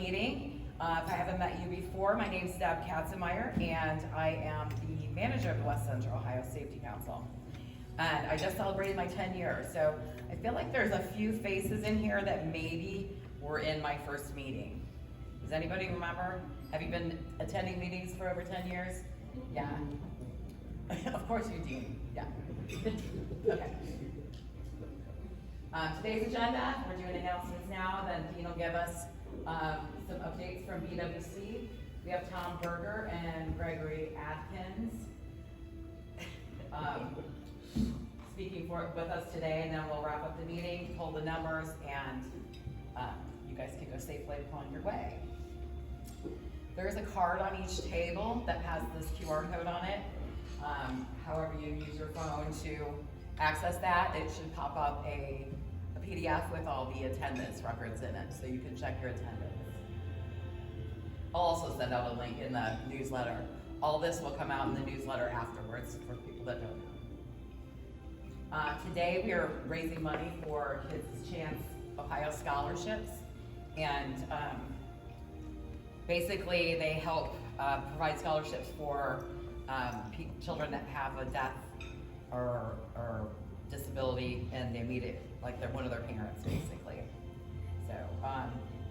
meeting. If I haven't met you before, my name's Deb Katzenmeyer, and I am the manager of the West Central Ohio Safety Council. And I just celebrated my 10 years, so I feel like there's a few faces in here that maybe were in my first meeting. Does anybody remember? Have you been attending meetings for over 10 years? Yeah. Of course you do, yeah. Okay. Today's agenda, we're doing announcements now, then Dean will give us some updates from BWC. We have Tom Berger and Gregory Atkins speaking with us today, and then we'll wrap up the meeting, pull the numbers, and you guys can go safely upon your way. There is a card on each table that has this QR code on it. However you use your phone to access that, it should pop up a PDF with all the attendance records in it, so you can check your attendance. I'll also send out a link in the newsletter. All this will come out in the newsletter afterwards for people that don't know. Today we are raising money for Kids Chance Ohio scholarships, and basically they help provide scholarships for children that have a death or disability, and they meet it like they're one of their parents, basically. So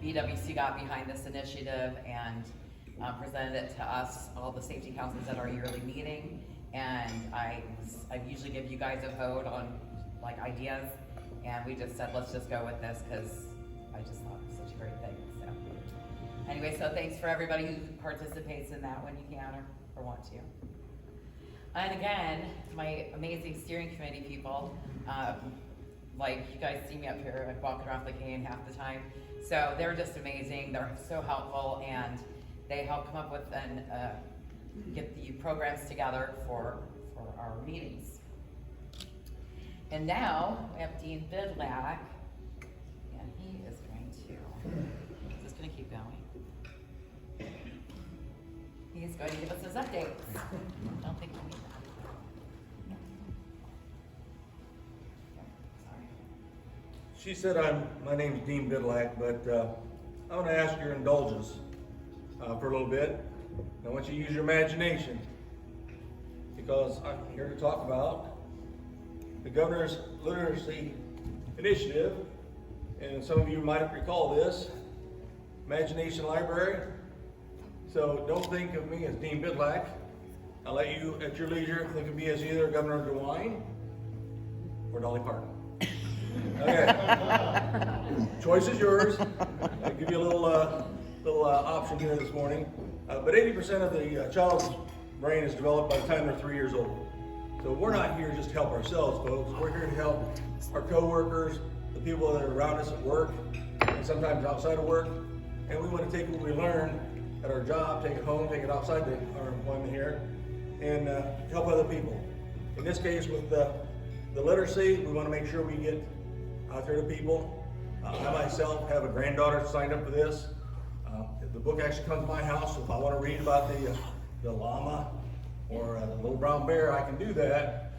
BWC got behind this initiative and presented it to us, all the safety councils at our yearly meeting, and I usually give you guys a vote on like ideas, and we just said let's just go with this because I just thought it was such a great thing. So anyway, so thanks for everybody who participates in that when you can or want to. And again, my amazing steering committee people, like you guys see me up here, like walking around the cane half the time. So they're just amazing. They're so helpful, and they help come up with and get the programs together for our meetings. And now we have Dean Bidlack, and he is going to, is this going to keep going? He's going to give us his updates. I don't think we need that. Sorry. She said my name's Dean Bidlack, but I want to ask your indulgence for a little bit. I want you to use your imagination, because I'm here to talk about the Governor's Literacy Initiative, and some of you might recall this, Imagination Library. So don't think of me as Dean Bidlack. I'll let you, at your leisure, think of me as either Governor DeWine or Dolly Parton. Okay. Choice is yours. I'll give you a little option here this morning. But 80% of the child's brain is developed by the time they're 3 years old. So we're not here just to help ourselves, folks. We're here to help our co-workers, the people that are around us at work, and sometimes outside of work. And we want to take what we learn at our job, take it home, take it outside our employment here, and help other people. In this case, with the literacy, we want to make sure we get out there to people. I myself have a granddaughter signed up for this. The book actually comes to my house, so if I want to read about the llama or the little brown bear, I can do that.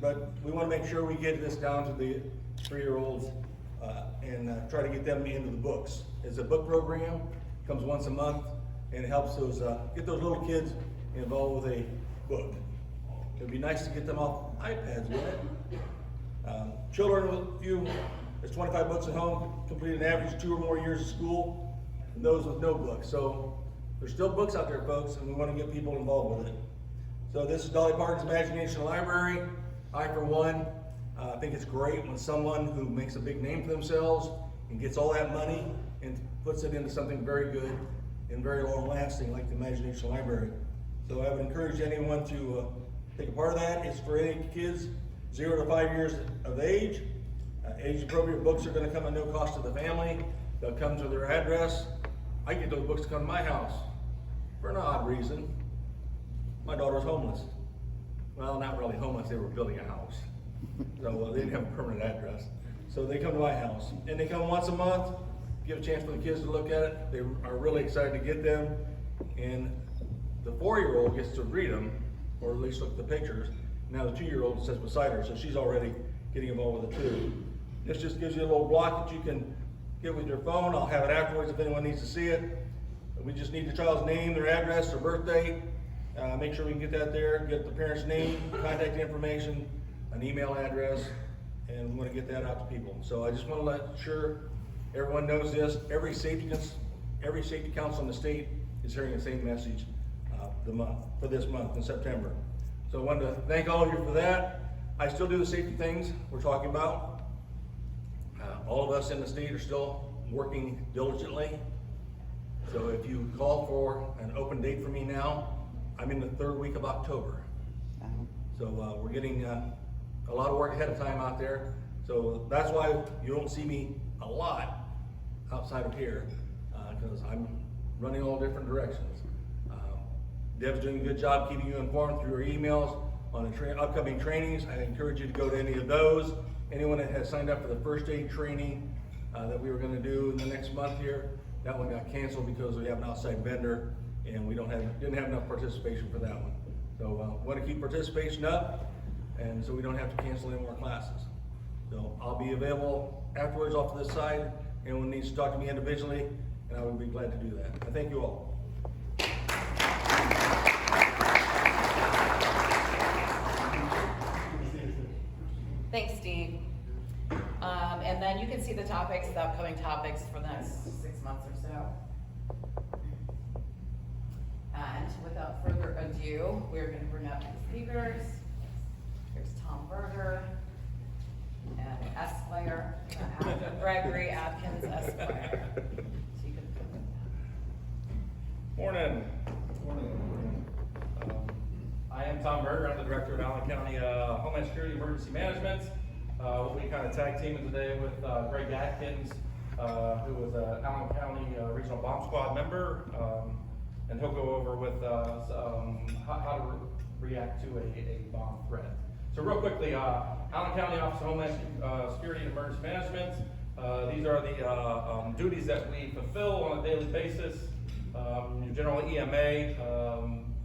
But we want to make sure we get this down to the 3-year-olds and try to get them into the books. It's a book program, comes once a month, and it helps those get those little kids involved with a book. It'd be nice to get them off iPads with it. Children with you, there's 25 books at home, complete an average 2 or more years of school, and those with no books. So there's still books out there, folks, and we want to get people involved with it. So this is Dolly Parton's Imagination Library. I, for one, think it's great when someone who makes a big name for themselves and gets all that money and puts it into something very good and very long lasting like the Imagination Library. So I would encourage anyone to take a part of that. It's for any kids 0 to 5 years of age. Age appropriate books are going to come at no cost to the family. They'll come to their address. I get those books to come to my house for an odd reason. My daughter's homeless. Well, not really homeless, they were building a house. So they didn't have a permanent address. So they come to my house, and they come once a month, give a chance for the kids to look at it. They are really excited to get them, and the 4-year-old gets to read them, or at least look at the pictures. Now the 2-year-old sits beside her, so she's already getting involved with it too. This just gives you a little block that you can get with your phone. I'll have it afterwards if anyone needs to see it. We just need the child's name, their address, their birthday. Make sure we can get that there, get the parent's name, contact information, an email address, and we want to get that out to people. So I just want to let sure everyone knows this. Every safety council in the state is hearing the same message for this month in September. So I wanted to thank all of you for that. I still do the safety things we're talking about. All of us in the state are still working diligently. So if you call for an open date for me now, I'm in the 3rd week of October. So we're getting a lot of work ahead of time out there. So that's why you don't see me a lot outside of here, because I'm running all different directions. Deb's doing a good job keeping you informed through your emails on the upcoming trainings. I encourage you to go to any of those. Anyone that has signed up for the first aid training that we were going to do in the next month here, that one got canceled because we have an outside vendor and we didn't have enough participation for that one. So want to keep participation up, and so we don't have to cancel any more classes. So I'll be available afterwards off to this side. Anyone needs to talk to me individually, and I would be glad to do that. I thank you all. Thanks, Steve. And then you can see the topics, the upcoming topics for the next 6 months or so. And without further ado, we're going to bring up the speakers. Here's Tom Berger and Esquire, Gregory Atkins Esquire. So you can put them down. Morning. I am Tom Berger. I'm the Director of Allen County Homeland Security Emergency Management. We'll be kind of tag teaming today with Greg Atkins, who was an Allen County Regional Bomb Squad member, and he'll go over with how to react to a bomb threat. So real quickly, Allen County Office of Homeland Security and Emergency Management. These are the duties that we fulfill on a daily basis. General EMA,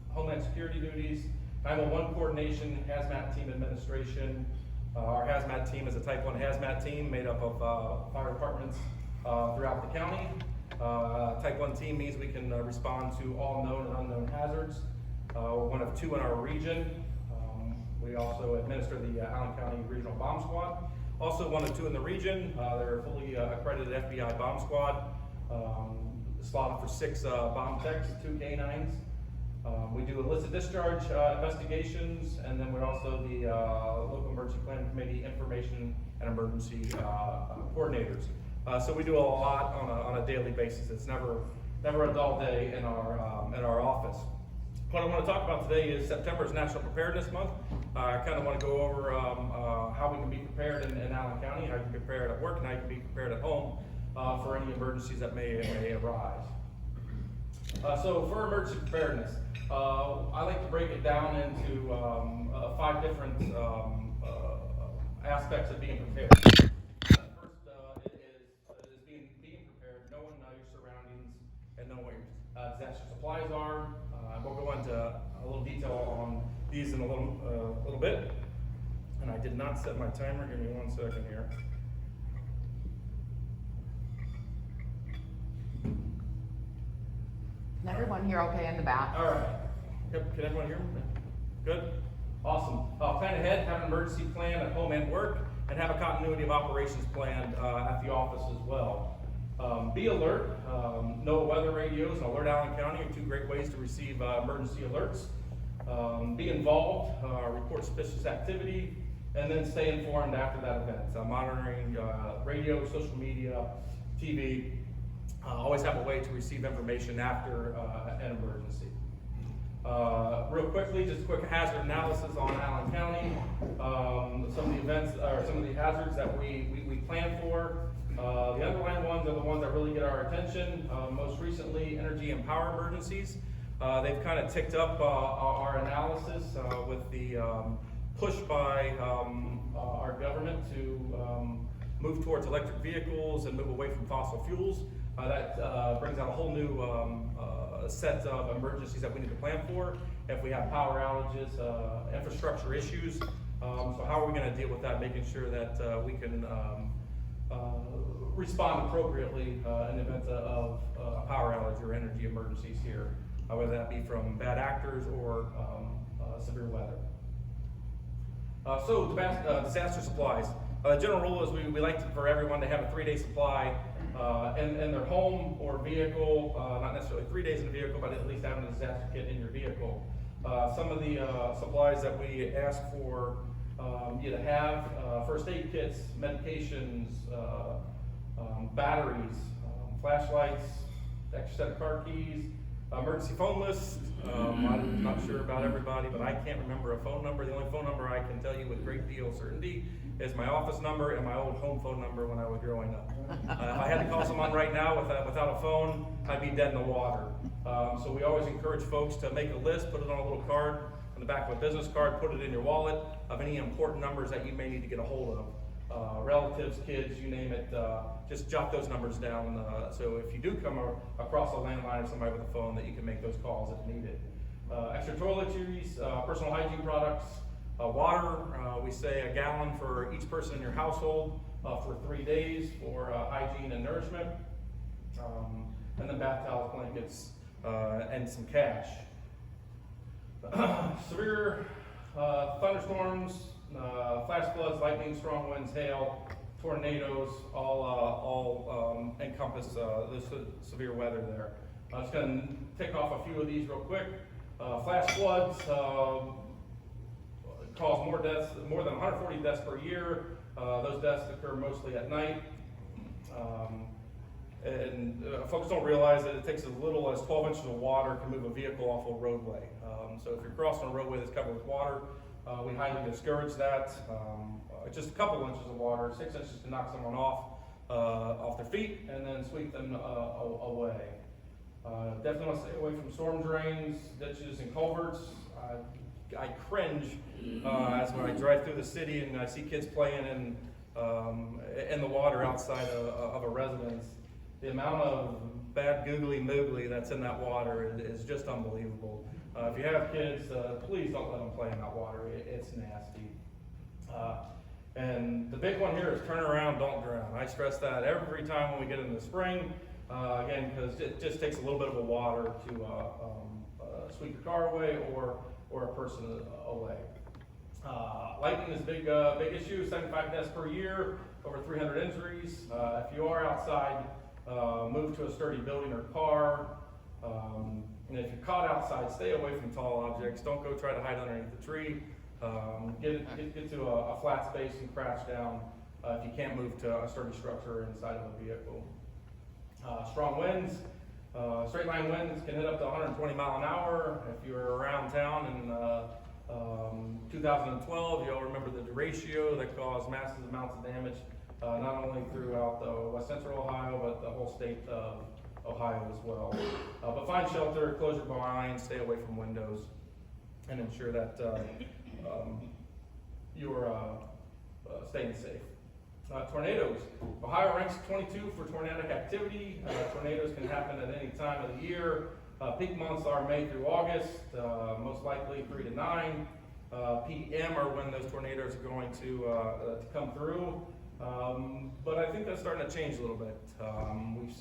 Homeland Security duties, 911 coordination, Hazmat team administration. Our Hazmat team is a Type 1 Hazmat team made up of fire departments throughout the county. Type 1 team means we can respond to all known and unknown hazards. We're one of 2 in our region. We also administer the Allen County Regional Bomb Squad. Also one of 2 in the region. They're a fully accredited FBI bomb squad. Slotted for 6 bomb techs, 2 canines. We do illicit discharge investigations, and then we're also the local emergency planning committee information and emergency coordinators. So we do a lot on a daily basis. It's never a dull day in our office. What I want to talk about today is September is National Preparedness Month. I kind of want to go over how we can be prepared in Allen County, how you can be prepared at work, and how you can be prepared at home for any emergencies that may arise. So for emergency preparedness, I like to break it down into 5 different aspects of being prepared. First is being prepared, knowing your surroundings and knowing what your disaster supplies are. We'll go into a little detail on these in a little bit. And I did not set my timer. Give me 1 second here. Can everyone hear okay in the back? All right. Yep. Can everyone hear me? Good. Awesome. Plan ahead, have an emergency plan at home and work, and have a continuity of operations planned at the office as well. Be alert. Know weather radios and Alert Allen County are 2 great ways to receive emergency alerts. Be involved. Report suspicious activity, and then stay informed after that event. Monitoring radio, social media, TV. Always have a way to receive information after an emergency. Real quickly, just a quick hazard analysis on Allen County. Some of the events, or some of the hazards that we plan for. The underlying ones are the ones that really get our attention. Most recently, energy and power emergencies. They've kind of ticked up our analysis with the push by our government to move towards electric vehicles and move away from fossil fuels. That brings out a whole new set of emergencies that we need to plan for if we have power outages, infrastructure issues. So how are we going to deal with that, making sure that we can respond appropriately in the event of a power outage or energy emergencies here, whether that be from bad actors or severe weather. So disaster supplies. General rule is we like for everyone to have a 3-day supply in their home or vehicle, not necessarily 3 days in the vehicle, but at least having a disaster kit in your vehicle. Some of the supplies that we ask for you to have, first aid kits, medications, batteries, flashlights, extra set of car keys, emergency phone list. I'm not sure about everybody, but I can't remember a phone number. The only phone number I can tell you with great deal of certainty is my office number and my old home phone number when I was growing up. If I had to call someone right now without a phone, I'd be dead in the water. So we always encourage folks to make a list, put it on a little card, on the back of a business card, put it in your wallet of any important numbers that you may need to get a hold of. Relatives, kids, you name it, just jot those numbers down. So if you do come across a landline or somebody with a phone, that you can make those calls if needed. Extra toiletries, personal hygiene products, water, we say a gallon for each person in your household for 3 days for hygiene and nourishment. And then bath towels, blankets, and some cash. Severe thunderstorms, flash floods, lightning, strong winds, hail, tornadoes, all encompass this severe weather there. I'm just going to tick off a few of these real quick. Flash floods cause more than 140 deaths per year. Those deaths occur mostly at night. Folks don't realize that it takes as little as 12 inches of water to move a vehicle off a roadway. So if you're crossing a roadway that's covered with water, we highly discourage that. Just a couple inches of water, 6 inches to knock someone off their feet and then sweep them away. Definitely want to stay away from storm drains, ditches, and culverts. I cringe as when I drive through the city and I see kids playing in the water outside of a residence. The amount of bad googly moogly that's in that water is just unbelievable. If you have kids, please don't let them play in that water. It's nasty. And the big one here is turn around, don't drown. I stress that every time when we get into the spring, again, because it just takes a little bit of a water to sweep your car away or a person away. Lightning is a big issue, 75 deaths per year, over 300 injuries. If you are outside, move to a sturdy building or car. And if you're caught outside, stay away from tall objects. Don't go try to hide underneath the tree. Get to a flat space and crash down if you can't move to a sturdy structure inside of a vehicle. Strong winds, straight line winds can hit up to 120 miles an hour. If you were around town in 2012, you'll remember the derecho that caused massive amounts of damage, not only throughout West Central Ohio, but the whole state of Ohio as well. But find shelter, close your blinds, stay away from windows, and ensure that you're staying safe. Tornadoes. Ohio ranks 22 for tornadic activity. Tornadoes can happen at any time of the year. Peak months are May through August, most likely 3 to 9. PM are when those tornadoes are going to come through. But I think that's starting to change a little bit. We've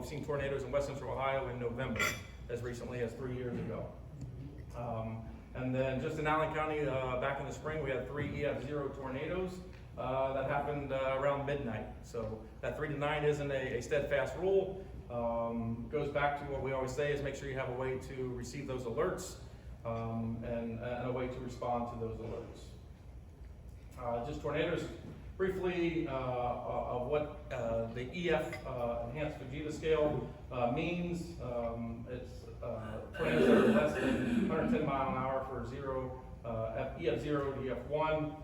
seen tornadoes in West Central Ohio in November, as recently as 3 years ago. And then just in Allen County, back in the spring, we had 3 EF0 tornadoes that happened around midnight. So that 3 to 9 isn't a steadfast rule. Goes back to what we always say is make sure you have a way to receive those alerts and a way to respond to those alerts. Just tornadoes, briefly, of what the EF Enhanced Fujita scale means. It's tornadoes that are less than 110 miles an hour for EF0 to EF1,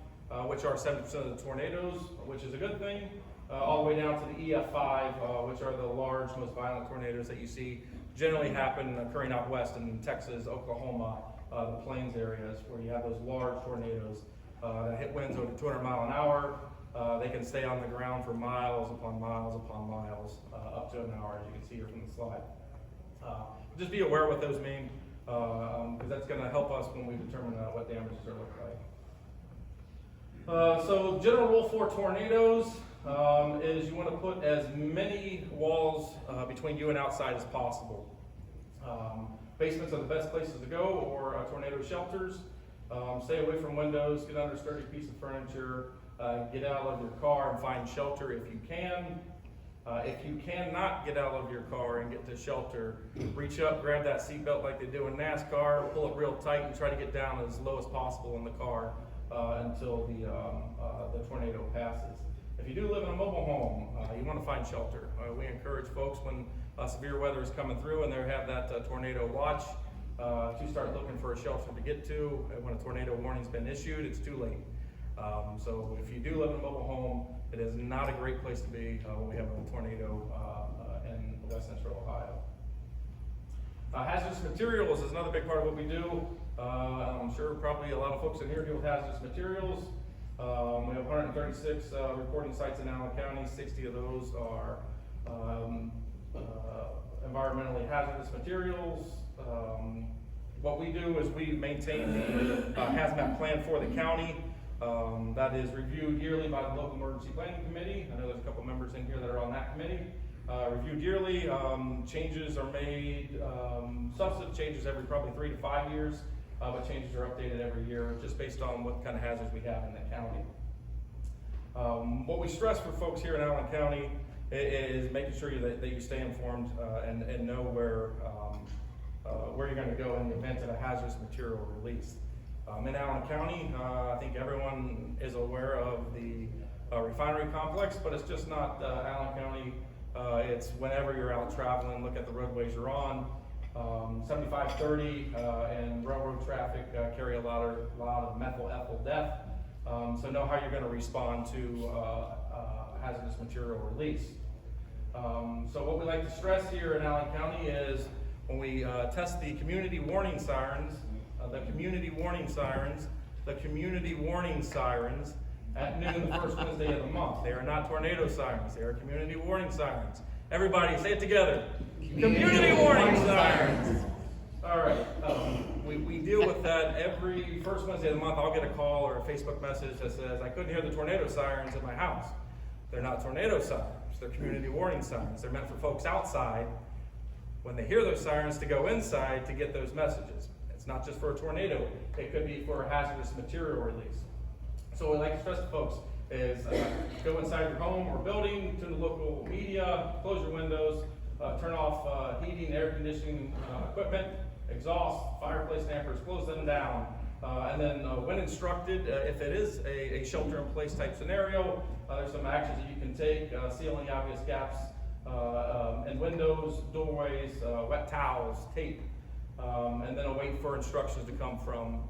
which are 70% of the tornadoes, which is a good thing, all the way down to the EF5, which are the large, most violent tornadoes that you see generally occurring out west in Texas, Oklahoma, the plains areas, where you have those large tornadoes that hit winds over 200 miles an hour. They can stay on the ground for miles upon miles upon miles, up to an hour, as you can see here from the slide. Just be aware what those mean, because that's going to help us when we determine what damages are look like. So general rule for tornadoes, is you want to put as many walls between you and outside as possible. Basements are the best places to go, or tornado shelters. Stay away from windows, get under a sturdy piece of furniture, get out of your car and find shelter if you can. If you cannot get out of your car and get to shelter, reach up, grab that seatbelt like they do in NASCAR, pull it real tight and try to get down as low as possible in the car until the tornado passes. If you do live in a mobile home, you want to find shelter. We encourage folks when severe weather is coming through and they have that tornado watch to start looking for a shelter to get to. When a tornado warning's been issued, it's too late. So if you do live in a mobile home, it is not a great place to be when we have a tornado in West Central Ohio. Hazardous materials is another big part of what we do. I'm sure probably a lot of folks in here deal with hazardous materials. We have 136 reporting sites in Allen County. 60 of those are environmentally hazardous materials. What we do is we maintain the hazmat plan for the county. That is reviewed yearly by the local emergency planning committee. I know there's a couple members in here that are on that committee. Reviewed yearly, changes are made, substantive changes every probably 3 to 5 years, but changes are updated every year just based on what kind of hazards we have in the county. What we stress for folks here in Allen County is making sure that you stay informed and know where you're going to go in the event of a hazardous material release. In Allen County, I think everyone is aware of the refinery complex, but it's just not Allen County. It's whenever you're out traveling, look at the roadways you're on. 7530 and railroad traffic carry a lot of methyl ethyl death. So know how you're going to respond to hazardous material release. So what we like to stress here in Allen County is when we test the community warning sirens, the community warning sirens at noon the first Wednesday of the month. They are not tornado sirens, they are community warning sirens. Everybody say it together. Community warning sirens. All right, we deal with that every first Wednesday of the month. I'll get a call or a Facebook message that says, I couldn't hear the tornado sirens in my house. They're not tornado sirens, they're community warning sirens. They're meant for folks outside, when they hear those sirens, to go inside to get those messages. It's not just for a tornado, it could be for a hazardous material release. So what I like to stress to folks is go inside your home or building, to the local media, close your windows, turn off heating, air conditioning equipment, exhaust, fireplace dampers, close them down. And then when instructed, if it is a shelter-in-place type scenario, there's some actions that you can take, sealing obvious gaps in windows, doorways, wet towels, tape, and then await for instructions to come from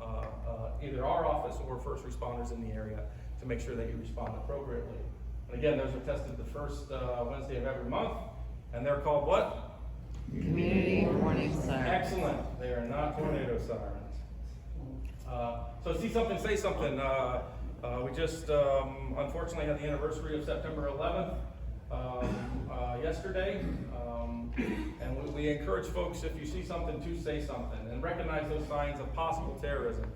either our office or first responders in the area to make sure that you respond appropriately. And again, those are tested the first Wednesday of every month, and they're called what? Community warning sirens. Excellent. They are not tornado sirens. So see something, say something. We just unfortunately had the anniversary of September 11th yesterday. And we encourage folks, if you see something, to say something and recognize those signs of possible terrorism.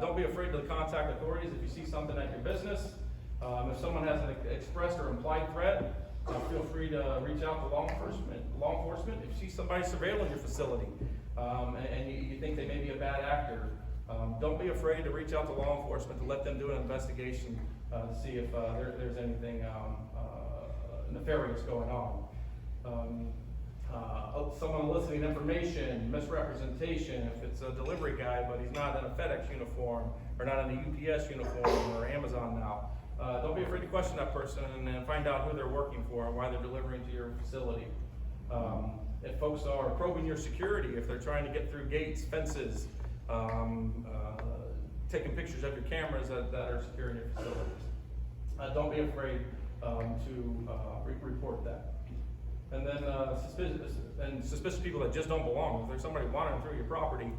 Don't be afraid to contact authorities if you see something at your business. If someone has an expressed or implied threat, feel free to reach out to law enforcement. If you see somebody surveilling your facility and you think they may be a bad actor, don't be afraid to reach out to law enforcement to let them do an investigation to see if there's anything nefarious going on. Someone eliciting information, misrepresentation, if it's a delivery guy but he's not in a FedEx uniform or not in a UPS uniform or Amazon now, don't be afraid to question that person and find out who they're working for and why they're delivering to your facility. If folks are probing your security, if they're trying to get through gates, fences, taking pictures of your cameras that are securing your facilities, don't be afraid to report that. And then suspicious people that just don't belong. If there's somebody wandering through your property,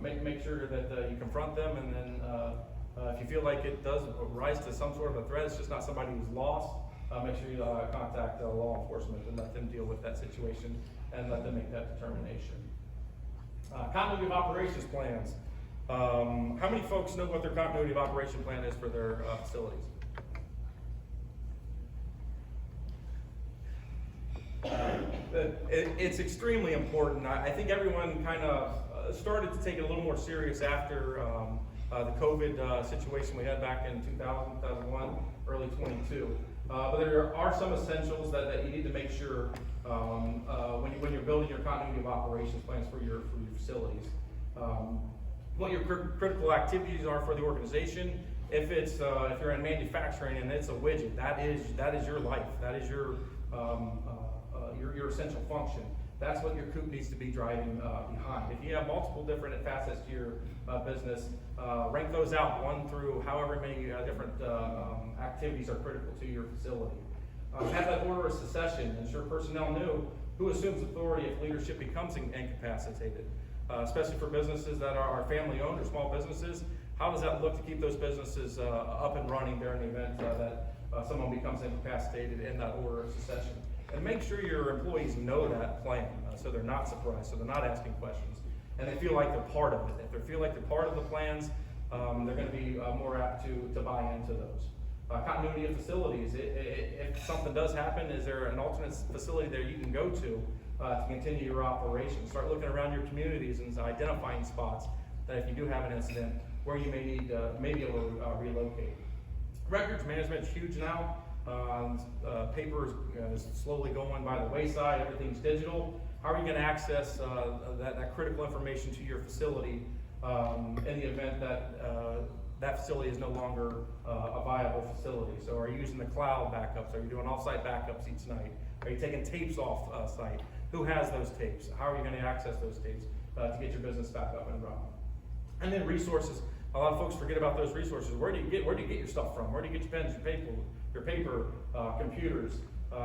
make sure that you confront them. And then if you feel like it does rise to some sort of a threat, it's just not somebody who's lost, make sure you contact law enforcement and let them deal with that situation and let them make that determination. Continuity of operations plans. How many folks know what their continuity of operation plan is for their facilities? It's extremely important. I think everyone kind of started to take it a little more serious after the COVID situation we had back in 2000, 2001, early 22. But there are some essentials that you need to make sure when you're building your continuity of operations plans for your facilities. What your critical activities are for the organization. If you're in manufacturing and it's a widget, that is your life. That is your essential function. That's what your COOP needs to be driving behind. If you have multiple different facets to your business, rank those out 1 through however many different activities are critical to your facility. Have that order of succession. Ensure personnel knew who assumes authority if leadership becomes incapacitated. Especially for businesses that are family-owned or small businesses, how does that look to keep those businesses up and running during the event that someone becomes incapacitated in that order of succession? And make sure your employees know that plan, so they're not surprised, so they're not asking questions, and they feel like they're part of it. If they feel like they're part of the plans, they're going to be more apt to buy into those. Continuity of facilities. If something does happen, is there an alternate facility there you can go to continue your operation? Start looking around your communities and identifying spots that if you do have an incident, where you may need may be able to relocate. Records management is huge now. Paper is slowly going by the wayside. Everything's digital. How are you going to access that critical information to your facility in the event that that facility is no longer a viable facility? So are you using the cloud backups? Are you doing off-site backups each night? Are you taking tapes off site? Who has those tapes? How are you going to access those tapes to get your business back up and running? And then resources. A lot of folks forget about those resources. Where do you get your stuff from? Where do you get your pens, your paper, computers?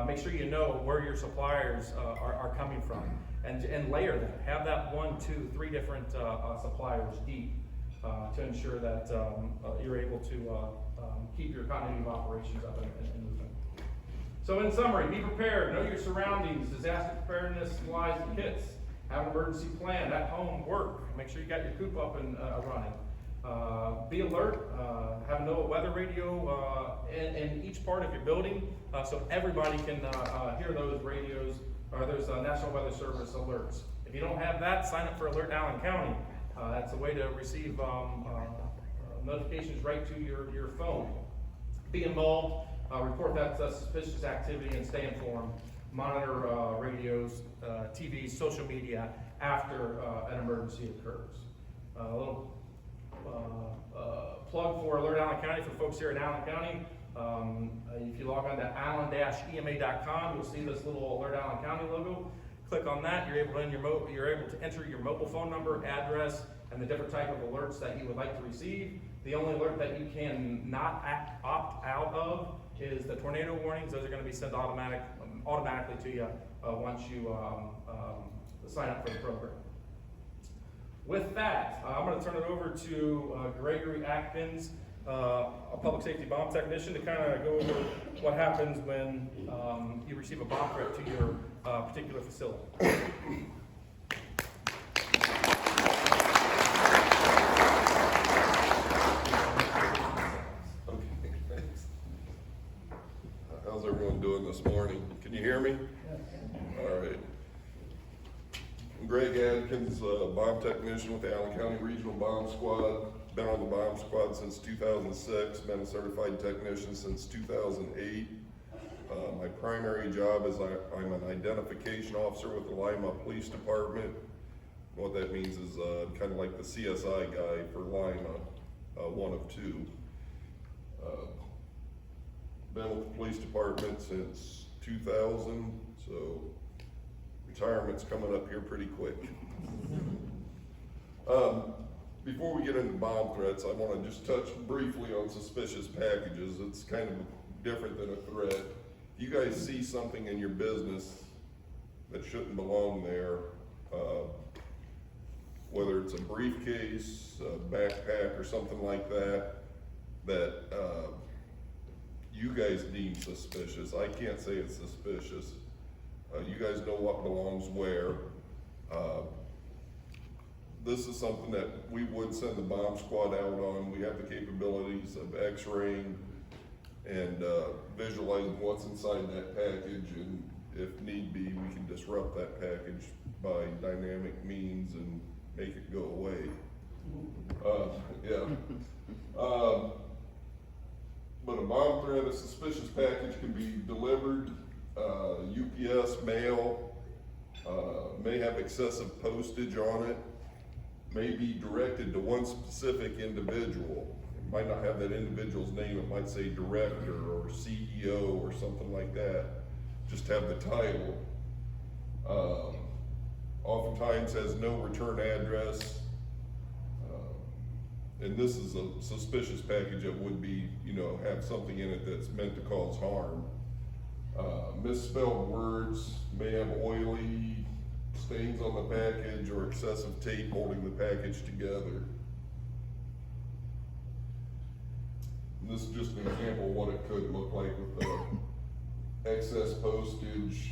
Make sure you know where your suppliers are coming from, and layer that. Have that 1, 2, 3 different suppliers deep to ensure that you're able to keep your continuity of operations up and moving. So in summary, be prepared. Know your surroundings. Disaster preparedness supplies and kits. Have an emergency plan at home, work. Make sure you got your COOP up and running. Be alert, have a weather radio in each part of your building so everybody can hear those radios or those National Weather Service alerts. If you don't have that, sign up for Alert Allen County. That's a way to receive notifications right to your phone. Be involved, report that suspicious activity and stay informed. Monitor radios, TV, social media after an emergency occurs. A little plug for Alert Allen County for folks here in Allen County. If you log on to allen-ema.com, you'll see this little Alert Allen County logo. Click on that. You're able to enter your mobile phone number, address, and the different type of alerts that you would like to receive. The only alert that you can not opt out of is the tornado warnings. Those are going to be sent automatically to you once you sign up for the program. With that, I'm going to turn it over to Gregory Atkins, a public safety bomb technician, to kind of go over what happens when you receive a bomb threat to your particular facility. Okay, thanks. How's everyone doing this morning? Can you hear me? All right. I'm Greg Atkins, bomb technician with the Allen County Regional Bomb Squad. Been on the bomb squad since 2006, been a certified technician since 2008. My primary job is I'm an identification officer with the Lima Police Department. What that means is kind of like the CSI guy for Lima, one of two. Been with the police department since 2000, so retirement's coming up here pretty quick. Before we get into bomb threats, I want to just touch briefly on suspicious packages. It's kind of different than a threat. If you guys see something in your business that shouldn't belong there, whether it's a briefcase, a backpack, or something like that, that you guys deem suspicious. I can't say it's suspicious. You guys know what belongs where. This is something that we would send the bomb squad out on. We have the capabilities of x-raying and visualizing what's inside that package, and if need be, we can disrupt that package by dynamic means and make it go away. Yeah. But a bomb threat, a suspicious package can be delivered, UPS, mail, may have excessive postage on it, may be directed to one specific individual. It might not have that individual's name, it might say director or CEO or something like that. Just have the title. Oftentimes has no return address. And this is a suspicious package that would be, you know, have something in it that's meant to cause harm. Misspelled words, may have oily stains on the package or excessive tape holding the package together. And this is just an example of what it could look like with the excess postage,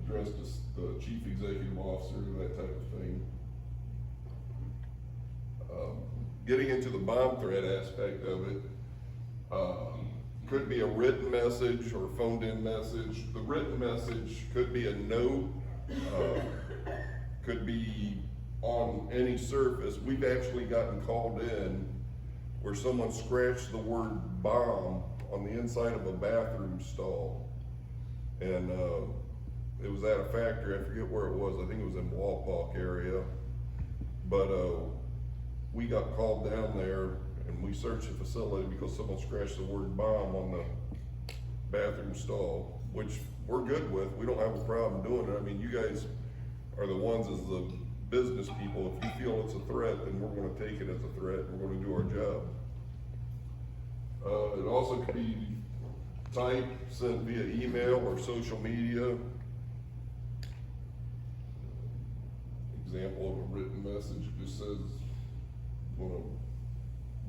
addressed to the chief executive officer, that type of thing. Getting into the bomb threat aspect of it, could be a written message or phoned in message. The written message could be a note, could be on any surface. We've actually gotten called in where someone scratched the word bomb on the inside of a bathroom stall. And it was at a factory, I forget where it was, I think it was in Walpock area. But we got called down there and we searched the facility because someone scratched the word bomb on the bathroom stall, which we're good with. We don't have a problem doing it. I mean, you guys are the ones as the business people. If you feel it's a threat, then we're gonna take it as a threat and we're gonna do our job. It also could be typed, sent via email or social media. Example of a written message just says, "Wanna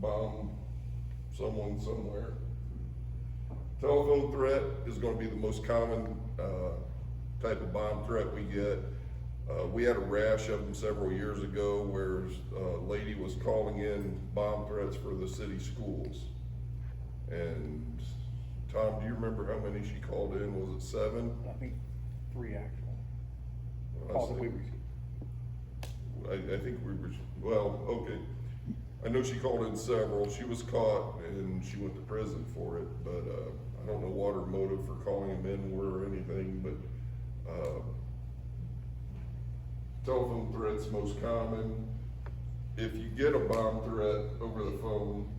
bomb someone somewhere." Telephone threat is gonna be the most common type of bomb threat we get. We had a rash of them several years ago where a lady was calling in bomb threats for the city schools. And Tom, do you remember how many she called in? Was it 7? I think 3 actual. I Calls that we think- received. I think we were, well, okay. I know she called in several. She was caught and she went to prison for it, but, I don't know what her motive for calling them in were or anything, but, telephone threats most common. If you get a bomb threat over the phone,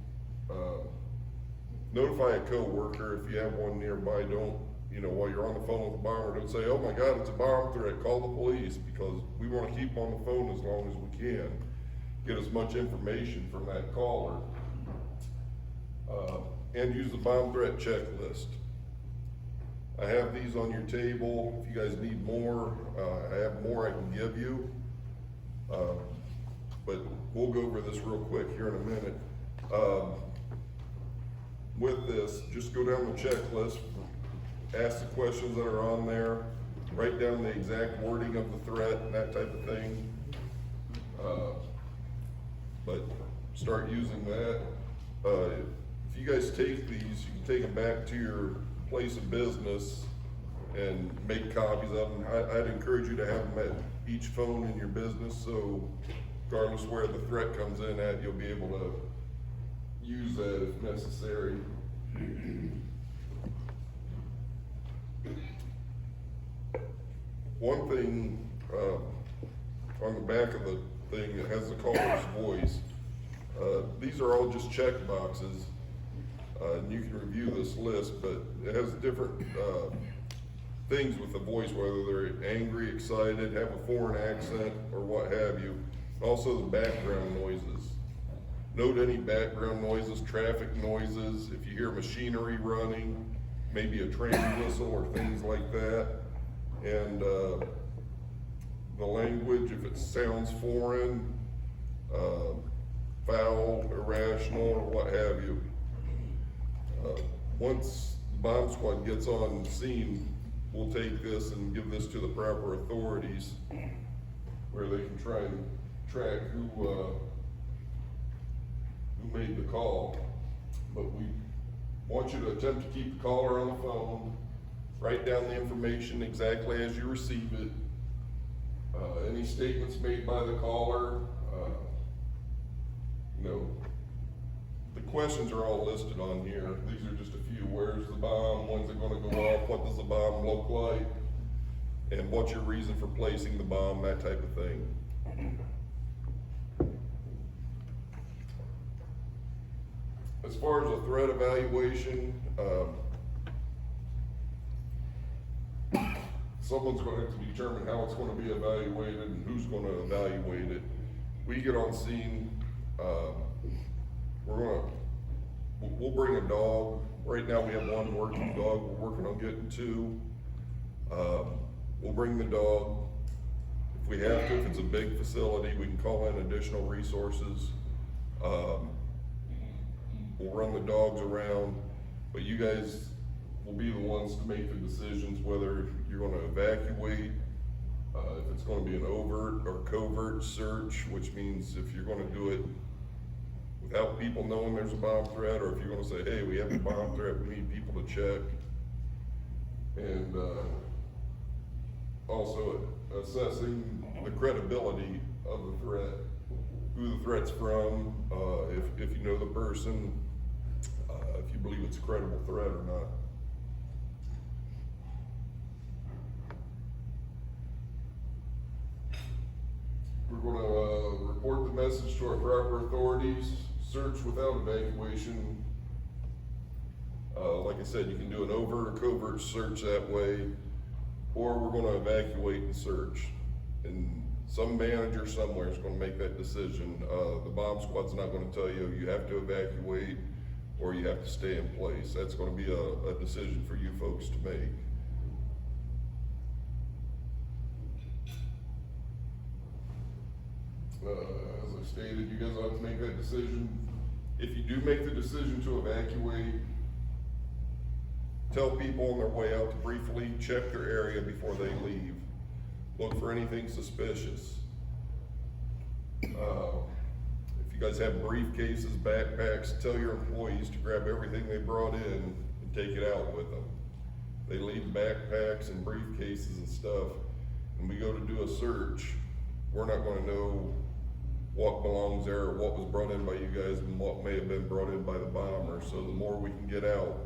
notify a coworker if you have one nearby. Don't, you know, while you're on the phone with the bomber, don't say, "Oh my God, it's a bomb threat, call the police," because we wanna keep on the phone as long as we can. Get as much information from that caller. And use the bomb threat checklist. I have these on your table. If you guys need more, I have more I can give you. But we'll go over this real quick here in a minute. With this, just go down the checklist, ask the questions that are on there, write down the exact wording of the threat and that type of thing. But start using that. If you guys take these, you can take them back to your place of business and make copies of them. I'd encourage you to have them at each phone in your business, so regardless where the threat comes in at, you'll be able to use that if necessary. One thing, on the back of the thing, it has the caller's voice. These are all just check boxes. And you can review this list, but it has different, things with the voice, whether they're angry, excited, have a foreign accent, or what have you. Also the background noises. Note any background noises, traffic noises, if you hear machinery running, maybe a train whistle or things like that. And, the language, if it sounds foreign, foul, irrational, or what have you. Once the bomb squad gets on scene, we'll take this and give this to the proper authorities where they can try and track who made the call. But we want you to attempt to keep the caller on the phone, Write down the information exactly as you receive it. Any statements made by the caller, the questions are all listed on here. These are just a few. Where's the bomb? When's it gonna go off? What does the bomb look like? And what's your reason for placing the bomb? That type of thing. As far as a threat evaluation, someone's going to have to determine how it's going to be evaluated and who's going to evaluate it. We get on scene, we'll bring a dog. Right now we have one working dog. We're working on getting two. We'll bring the dog. If we have to, if it's a big facility, we can call in additional resources. We'll run the dogs around, but you guys will be the ones to make the decisions whether you're gonna evacuate, if it's gonna be an overt or covert search, which means if you're gonna do it without people knowing there's a bomb threat, or if you're gonna say, hey, we have a bomb threat, we need people to check. And also assessing the credibility of the threat, who the threat's from, if you know the person, if you believe it's a credible threat or not. We're gonna report the message to our proper authorities, search without evacuation. Like I said, you can do an overt or covert search that way, or we're gonna evacuate and search. And some manager somewhere is gonna make that decision. The bomb squad's not gonna tell you, you have to evacuate or you have to stay in place. That's gonna be a decision for you folks to make. As I stated, you guys will have to make that decision. If you do make the decision to evacuate, tell people on their way out to briefly check their area before they leave. Look for anything suspicious. If you guys have briefcases, backpacks, tell your employees to grab everything they brought in and take it out with them. They leave backpacks and briefcases and stuff, and we go to do a search, we're not gonna know what belongs there or what was brought in by you guys and what may have been brought in by the bomber. So the more we can get out,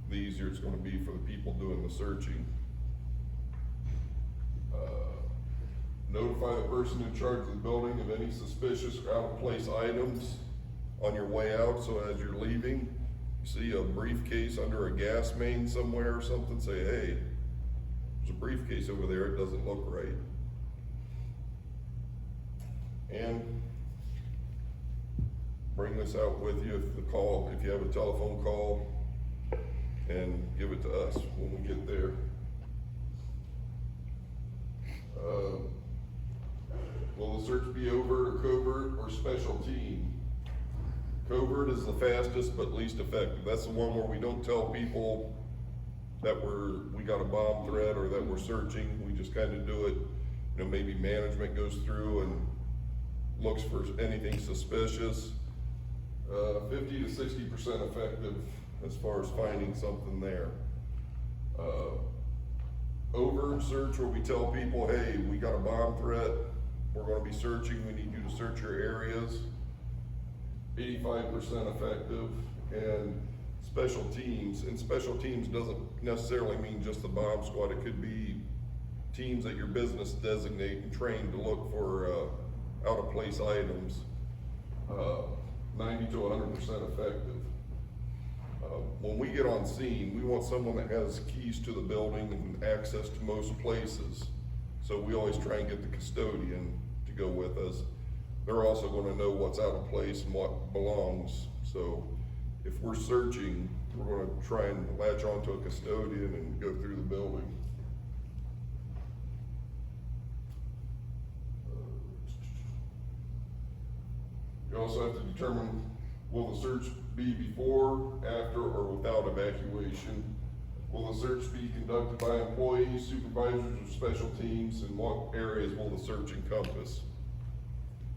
the easier it's gonna be for the people doing the searching. Notify the person in charge of the building of any suspicious or out of place items on your way out. So as you're leaving, you see a briefcase under a gas main somewhere or something, say, hey, there's a briefcase over there, it doesn't look right. And bring this out with you if you have a telephone call, and give it to us when we get there. Will the search be overt or covert or special team? Covert is the fastest but least effective. That's the one where we don't tell people that we got a bomb threat or that we're searching. We just kind of do it. Maybe management goes through and looks for anything suspicious. 50 to 60% effective as far as finding something there. Overt search where we tell people, hey, we got a bomb threat, we're gonna be searching, we need you to search your areas. 85% effective. And special teams doesn't necessarily mean just the bomb squad. It could be teams that your business designate and train to look for out of place items. 90 to 100% effective. When we get on scene, we want someone that has keys to the building and access to most places. So we always try and get the custodian to go with us. They're also gonna know what's out of place and what belongs. So if we're searching, we're gonna try and latch onto a custodian and go through the building. You also have to determine, will the search be before, after, or without evacuation? Will the search be conducted by employees, supervisors, or special teams? And what areas will the search encompass?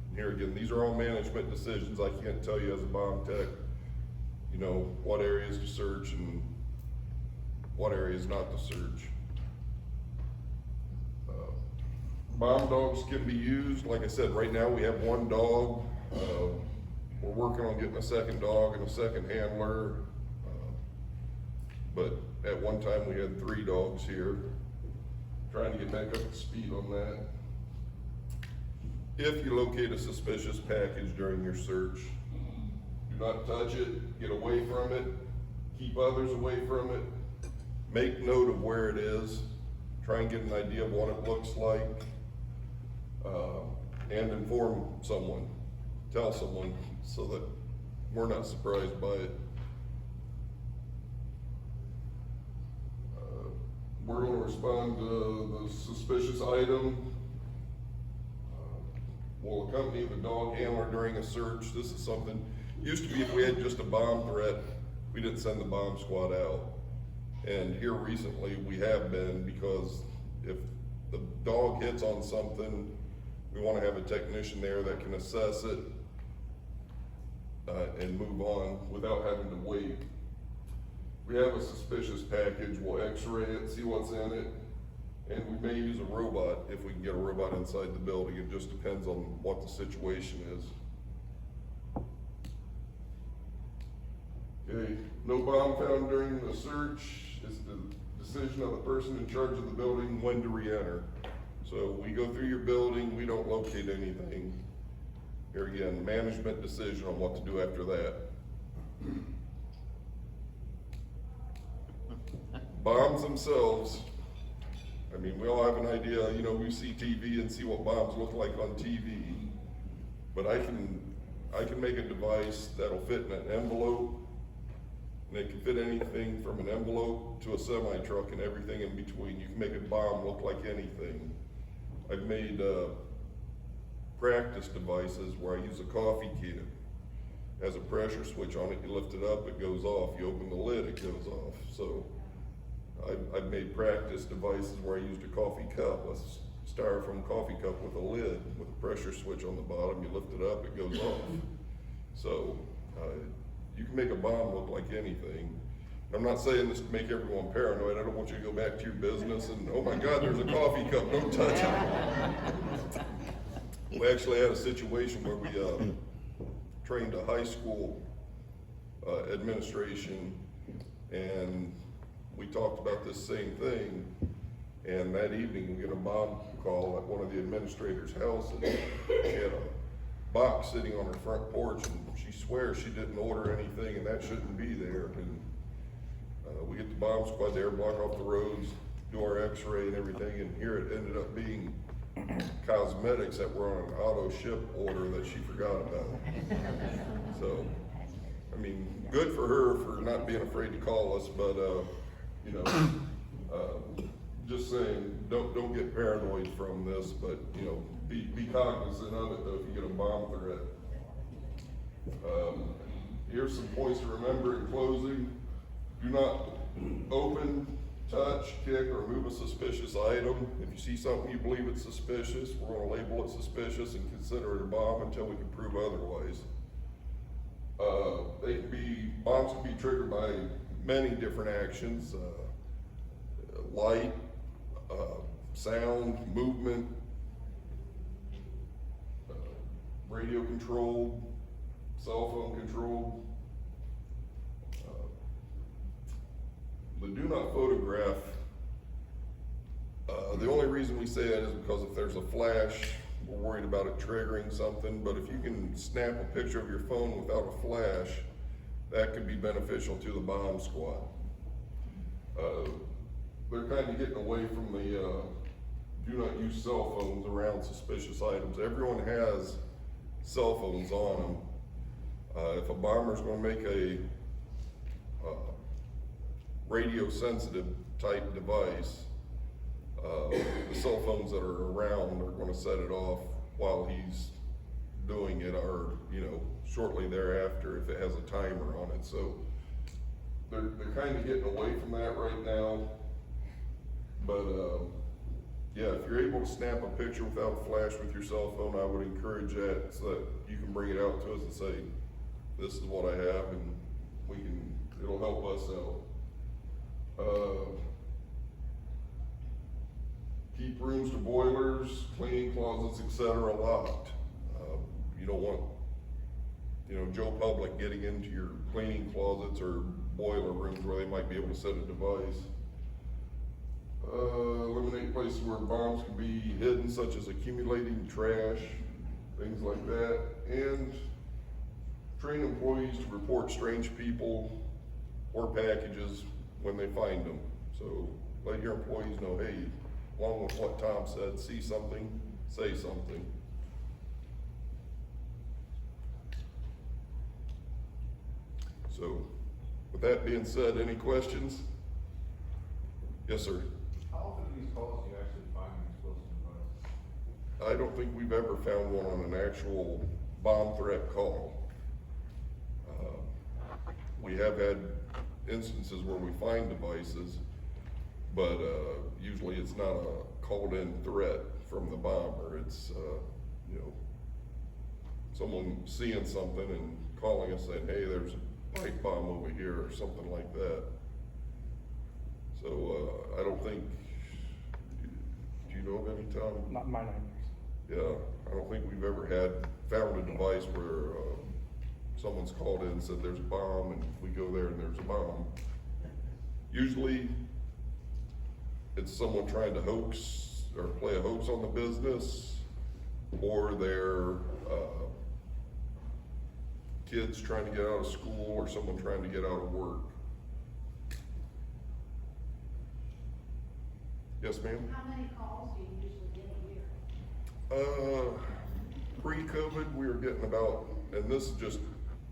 And here again, these are all management decisions. I can't tell you as a bomb tech, what areas to search and what areas not to search. Bomb dogs can be used, like I said, right now we have one dog. We're working on getting a second dog and a second handler. But at one time we had 3 dogs here. Trying to get back up to speed on that. If you locate a suspicious package during your search, do not touch it, get away from it, keep others away from it, make note of where it is, try and get an idea of what it looks like, and inform someone, tell someone, so that we're not surprised by it. We're going to respond to the suspicious item. Will accompany the dog handler during a search. This is something, used to be if we had just a bomb threat, we didn't send the bomb squad out. And here recently we have been, because if the dog hits on something, we want to have a technician there that can assess it and move on without having to wait. We have a suspicious package, we'll x-ray it, see what's in it, and we may use a robot if we can get a robot inside the building. It just depends on what the situation is. Okay, no bomb found during the search. It's the decision of the person in charge of the building when to re-enter. So we go through your building, we don't locate anything. Here again, management decision on what to do after that. Bombs themselves, I mean, we all have an idea, you know, we see TV and see what bombs look like on TV, but I can make a device that'll fit in an envelope, and it can fit anything from an envelope to a semi-truck and everything in between. You can make a bomb look like anything. I've made practice devices where I use a coffee can. It has a pressure switch on it, you lift it up, it goes off. You open the lid, it goes off. So I've made practice devices where I used a coffee cup, a styrofoam coffee cup with a lid, with a pressure switch on the bottom. You lift it up, it goes off. So you can make a bomb look like anything. I'm not saying this to make everyone paranoid. I don't want you to go back to your business and, oh my God, there's a coffee cup, don't touch it. We actually had a situation where we trained a high school administration, and we talked about this same thing. And that evening we get a bomb call at one of the administrators' houses. She had a box sitting on her front porch, and she swears she didn't order anything and that shouldn't be there. And we get the bomb squad there, block off the roads, do our x-ray and everything, and here it ended up being cosmetics that were on an auto ship order that she forgot about. So, I mean, good for her for not being afraid to call us, but you know, just saying, don't get paranoid from this, but you know, be cognizant of it though if you get a bomb threat. Here's some points to remember in closing. Do not open, touch, kick, or move a suspicious item. If you see something you believe it's suspicious, we're going to label it suspicious and consider it a bomb until we can prove otherwise. Bombs can be triggered by many different actions: light, sound, movement, radio controlled, cell phone controlled. The do not photograph, the only reason we say that is because if there's a flash, we're worried about it triggering something, but if you can snap a picture of your phone without a flash, that could be beneficial to the bomb squad. They're kind of getting away from the do not use cell phones around suspicious items. Everyone has cell phones on them. If a bomber's going to make a radio sensitive type device, the cell phones that are around are going to set it off while he's doing it, or you know, shortly thereafter if it has a timer on it. So they're kind of getting away from that right now. But yeah, if you're able to snap a picture without a flash with your cell phone, I would encourage that, so that you can bring it out to us and say, this is what I have, and it'll help us out. Keep rooms to boilers, cleaning closets, etc. locked. You don't want, Joe Public getting into your cleaning closets or boiler rooms where they might be able to set a device. Eliminate places where bombs can be hidden, such as accumulating trash, things like that. And train employees to report strange people or packages when they find them. So let your employees know, hey, along with what Tom said, see something, say something. So, with that being said, any questions? Yes, sir. How often do these calls do you actually find an explosive device? I don't think we've ever found one on an actual bomb threat call. We have had instances where we find devices, but usually it's not a called-in threat from the bomber. It's someone seeing something and calling us saying, hey, there's a pipe bomb over here or something like that. So I don't think, do you know of any, Tom? Not in my 9 years. Yeah, I don't think we've ever found a device where someone's called in and said there's a bomb, and we go there and there's a bomb. Usually, it's someone trying to hoax or play a hoax on the business, or they're kids trying to get out of school, or someone trying to get out of work. Yes, ma'am? How many calls do you usually get a year? Pre-COVID, we were getting about, and this is just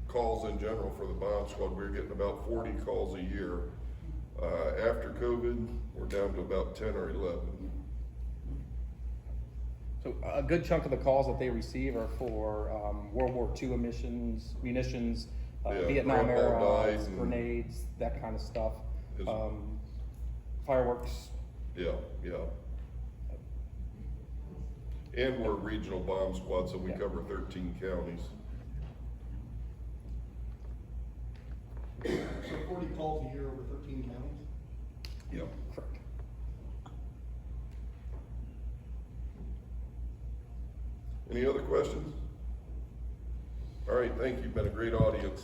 calls in general for the bomb squad, we were getting about 40 calls a year. After COVID, we're down to about 10 or 11. So a good chunk of the calls that they receive are for World War II munitions, Yeah, Vietnam grandpa era dies and- grenades, that kind of stuff. Is- Fireworks. Yeah. And we're a regional bomb squad, so we Yeah. cover 13 counties. So 40 calls a year over 13 counties? Yep. Correct. Any other questions? All right, thank you, been a great audience.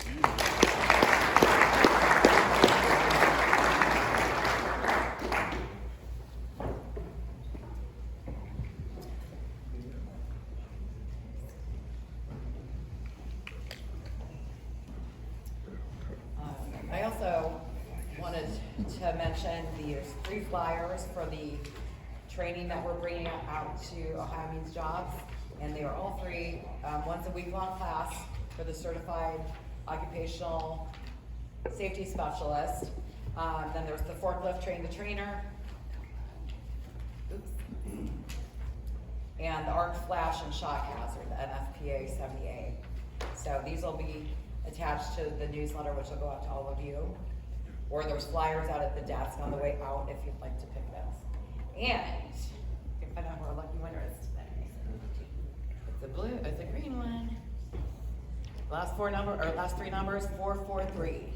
I also wanted to mention there's 3 flyers for the training that we're bringing out to Ohio Means Jobs. And they are all 3, one's a week-long class for the Certified Occupational Safety Specialist. Then there's the forklift train the trainer. Oops. And the arc flash and shock hazard, the NFPA 70A. So these will be attached to the newsletter, which will go out to all of you. Or there's flyers out at the desk on the way out if you'd like to pick those. And you can find out who our lucky winner is today. It's a green one. Last 3 numbers, 443.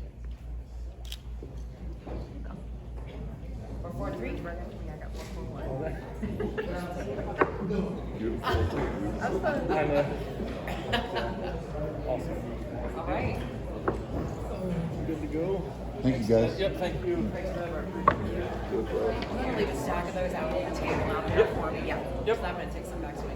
443. I got 441. I know. Awesome. All right. Good to go. Thank you, guys. Yep, thank you. I'm gonna leave a stack of those out on the table out there for me. Yeah. Yep. So I'm gonna take some back to my.